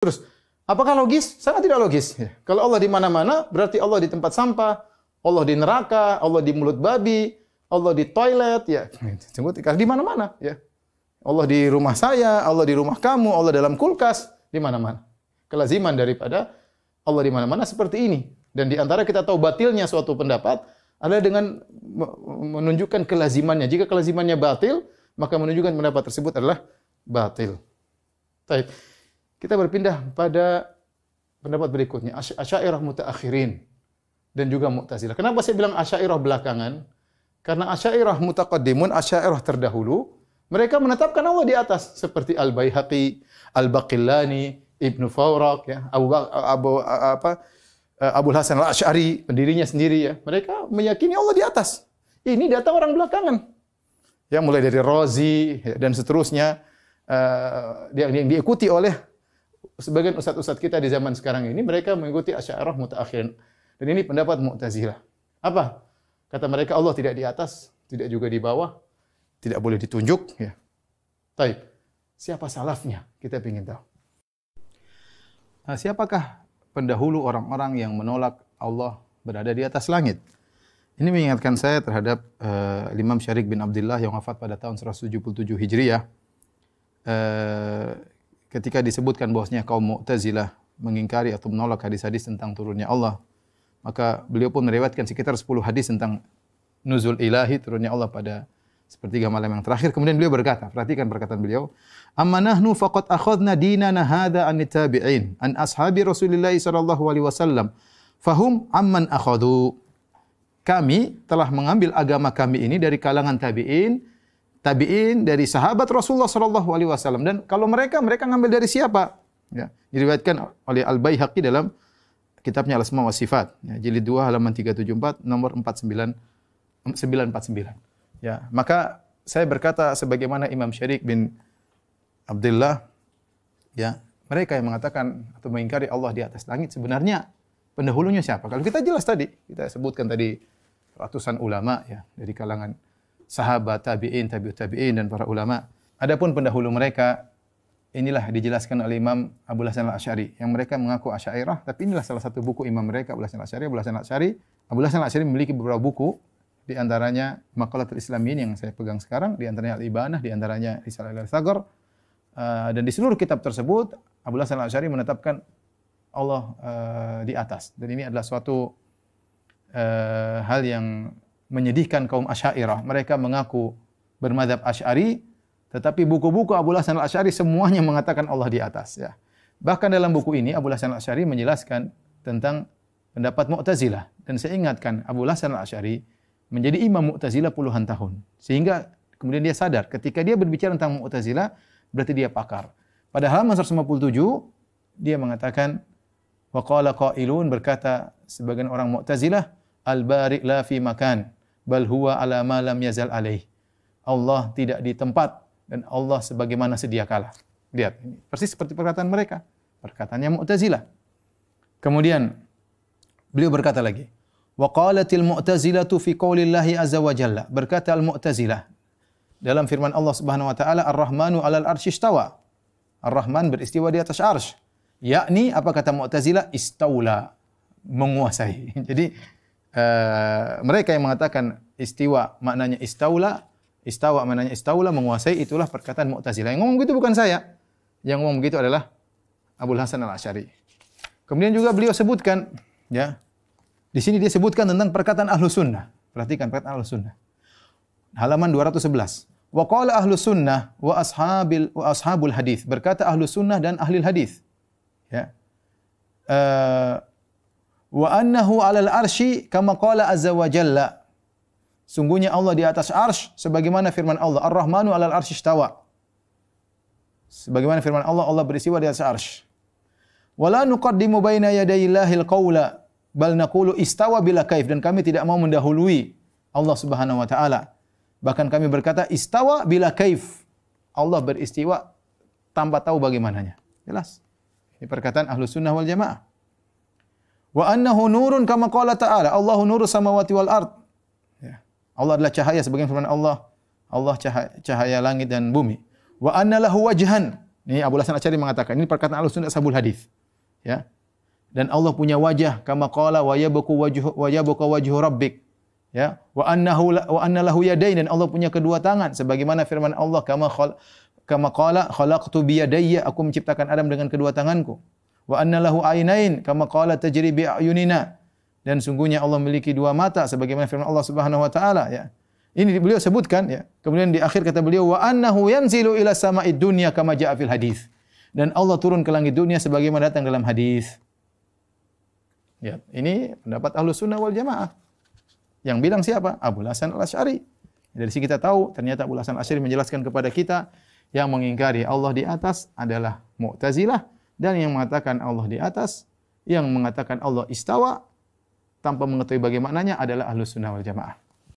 Terus, apakah logis? Sangat tidak logis. Ya. Kalau Allah di mana-mana, berarti Allah di tempat sampah, Allah di neraka, Allah di mulut babi, Allah di toilet, ya. Di mana-mana, ya. Allah di rumah saya, Allah di rumah kamu, Allah dalam kulkas, di mana-mana. Kelaziman daripada Allah di mana-mana seperti ini. Dan di antara kita tahu batilnya suatu pendapat adalah dengan menunjukkan kelazimannya. Jika kelazimannya batil, maka menunjukkan pendapat tersebut adalah batil. Baik. Kita berpindah pada pendapat berikutnya, Asy'ariyah mutaakhirin dan juga Mu'tazilah. Kenapa saya bilang Asy'ariyah belakangan? Karena Asy'ariyah mutaqaddimun, Asy'ariyah terdahulu, mereka menetapkan Allah di atas seperti Al-Baihaqi, Al-Baqillani, Ibnu Fawraq, ya, Abul Hasan Al-Asy'ari, pendirinya sendiri, ya. Mereka meyakini Allah di atas. Ini datang orang belakangan. Ya, mulai dari Razi, ya, dan seterusnya, yang diikuti oleh sebagian ustadz-ustadz kita di zaman sekarang ini, mereka mengikuti Asy'ariyah mutaakhirin. Dan ini pendapat Mu'tazilah. Apa? Kata mereka Allah tidak di atas, tidak juga di bawah, tidak boleh ditunjuk. Ya. Taib. Siapa salafnya? Kita ingin tahu. Nah, siapakah pendahulu orang-orang yang menolak Allah berada di atas langit? Ini mengingatkan saya terhadap Imam Syarih bin Abdullah yang wafat pada tahun 177 Hijriah. Ketika disebutkan bahwasanya kaum Mu'tazilah mengingkari atau menolak hadis-hadis tentang turunnya Allah, maka beliau pun meriwayatkan sekitar 10 hadis tentang nuzul ilahi, turunnya Allah pada sepertiga malam yang terakhir. Kemudian beliau berkata, perhatikan perkataan beliau, "Amma nahnu faqad akhadna dinana hadha an tabi'in an ashabi Rasulillah sallallahu alaihi wasallam fahum amman akhadhu." Kami telah mengambil agama kami ini dari kalangan tabi'in dari sahabat Rasulullah sallallahu alaihi wasallam, dan kalau mereka ngambil dari siapa? Ya, diriwayatkan oleh Al-Baihaqi dalam kitabnya Al-Asma wa Sifat, ya, jilid 2 halaman 374 nomor 949. Ya, maka saya berkata sebagaimana Imam Syarih bin Abdullah, ya, mereka yang mengatakan atau mengingkari Allah di atas langit sebenarnya pendahulunya siapa? Kalau kita jelas tadi, kita sebutkan tadi ratusan ulama, ya, dari kalangan sahabat, tabi'in, tabi'ut tabi'in, dan para ulama. Adapun pendahulu mereka, inilah dijelaskan oleh Imam Abul Hasan Al-Asy'ari, yang mereka mengaku Asy'ariyah, tapi inilah salah satu buku imam mereka, Abul Hasan Al-Asy'ari. Abul Hasan Al-Asy'ari memiliki beberapa buku, di antaranya Maqalatul Islamin yang saya pegang sekarang, di antaranya Al-Ibanah, di antaranya Risalah Al-Saghar. Dan di seluruh kitab tersebut, Abul Hasan Al-Asy'ari menetapkan Allah di atas. Dan ini adalah suatu hal yang menyedihkan kaum Asy'ariyah. Mereka mengaku bermadzhab Asy'ari, tetapi buku-buku Abul Hasan Al-Asy'ari semuanya mengatakan Allah di atas, ya. Bahkan dalam buku ini Abul Hasan Al-Asy'ari menjelaskan tentang pendapat Mu'tazilah, dan saya ingatkan Abul Hasan Al-Asy'ari menjadi imam Mu'tazilah puluhan tahun, sehingga kemudian dia sadar ketika dia berbicara tentang Mu'tazilah berarti dia pakar. Pada halaman 157 dia mengatakan, wa qala qailun, berkata sebagian orang Mu'tazilah, al-bari' la fi makan bal huwa ala ma lam yazal alaih. Allah tidak di tempat dan Allah sebagaimana sedia kala. Lihat, ini persis seperti perkataan mereka, perkataannya Mu'tazilah. Kemudian beliau berkata lagi, wa qalatil mu'tazilatu fi qaulillahi azza wa jalla, berkata al-Mu'tazilah dalam firman Allah Subhanahu wa taala, Ar-Rahmanu 'alal arsy istawa. Ar-Rahman beristiwa di atas arsy. Yakni apa kata Mu'tazilah? Istaula, menguasai. Jadi mereka yang mengatakan istiwa maknanya istaula, istawa maknanya istaula, menguasai, itulah perkataan Mu'tazilah. Yang ngomong begitu bukan saya. Yang ngomong begitu adalah Abul Hasan Al-Asy'ari. Kemudian juga beliau sebutkan, ya, di sini dia sebutkan tentang perkataan Ahlus Sunnah. Perhatikan perkataan Ahlus Sunnah. Halaman 211. Wa qala Ahlus Sunnah wa ashabul hadis. Berkata Ahlus Sunnah dan ahli hadis. Ya. Wa annahu 'alal arsy kama qala azza wa jalla. Sungguhnya Allah di atas arsy sebagaimana firman Allah, Ar-Rahmanu 'alal arsy istawa. Sebagaimana firman Allah, Allah beristiwa di atas arsy. Wala nuqaddimu baina yadayillahil qaula bal naqulu istawa bila kaif, dan kami tidak mau mendahului Allah Subhanahu wa taala. Bahkan kami berkata istawa bila kaif. Allah beristiwa tanpa tahu bagaimananya. Jelas. Ini perkataan Ahlus Sunnah wal Jamaah. Wa annahu nurun kama qala ta'ala, Allahu nurus samawati wal ard. Ya. Allah adalah cahaya sebagaimana firman Allah, Allah cahaya langit dan bumi. Wa anna lahu wajhan, Ini Abu Hasan Asy'ari mengatakan, ini perkataan Ahlussunnah Ashabul Hadis. Ya. Dan Allah punya wajah kama qala wa yabqa wajhu rabbik. Ya, wa anna lahu yadayn, dan Allah punya kedua tangan sebagaimana firman Allah kama qala khalaqtu bi yadayya, aku menciptakan Adam dengan kedua tanganku. Wa anna lahu aynain kama qala tajri bi ayunina, dan sungguhnya Allah memiliki dua mata sebagaimana firman Allah Subhanahu wa taala, ya. Ini beliau sebutkan, ya. Kemudian di akhir kata beliau wa annahu yanzilu ila sama'id dunya kama jaa fil hadis. Dan Allah turun ke langit dunia sebagaimana datang dalam hadis. Ya, ini pendapat Ahlussunnah wal Jamaah. Yang bilang siapa? Abu Hasan Al-Asy'ari. Dari sini kita tahu ternyata Abu Hasan Al-Asy'ari menjelaskan kepada kita yang mengingkari Allah di atas adalah Mu'tazilah, dan yang mengatakan Allah di atas, yang mengatakan Allah istawa tanpa mengetahui bagaimananya adalah Ahlussunnah wal Jamaah.